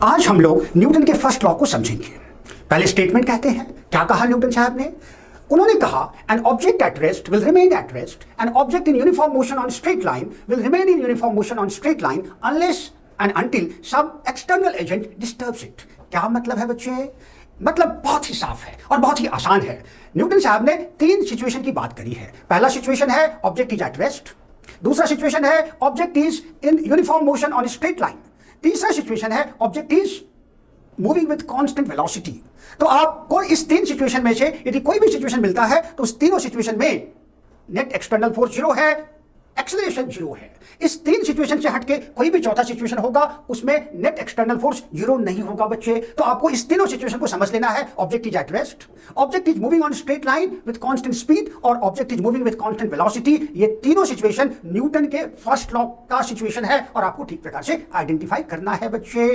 आज हम लोग न्यूटन के फर्स्ट लॉ को समझेंगे। पहले स्टेटमेंट कहते हैं, क्या कहा न्यूटन साहब ने? उन्होंने कहा an object at rest will remain at rest, an object in uniform motion on straight line will remain in uniform motion on straight line unless and until some external agent disturbs it. क्या मतलब है बच्चे? मतलब बहुत ही साफ है और बहुत ही आसान है। न्यूटन साहब ने तीन सिचुएशन की बात करी है। पहला सिचुएशन है ऑब्जेक्ट इज एट रेस्ट, दूसरा सिचुएशन है object is in uniform motion on straight line, तीसरा सिचुएशन है object is moving with constant velocity. तो आपको इस तीन सिचुएशन में से यदि कोई भी सिचुएशन मिलता है तो उस तीनों सिचुएशन में नेट एक्सटर्नल फोर्स जीरो है, एक्सेलरेशन जीरो है। इस तीन सिचुएशन से हटके कोई भी चौथा सिचुएशन होगा उसमें नेट एक्सटर्नल फोर्स जीरो नहीं होगा बच्चे। तो आपको इस तीनों सिचुएशन को समझ लेना है। Object is at rest, object is moving on straight line with constant speed और object is moving with constant velocity. ये तीनों सिचुएशन न्यूटन के फर्स्ट लॉ का सिचुएशन है और आपको ठीक प्रकार से आइडेंटिफाई करना है बच्चे।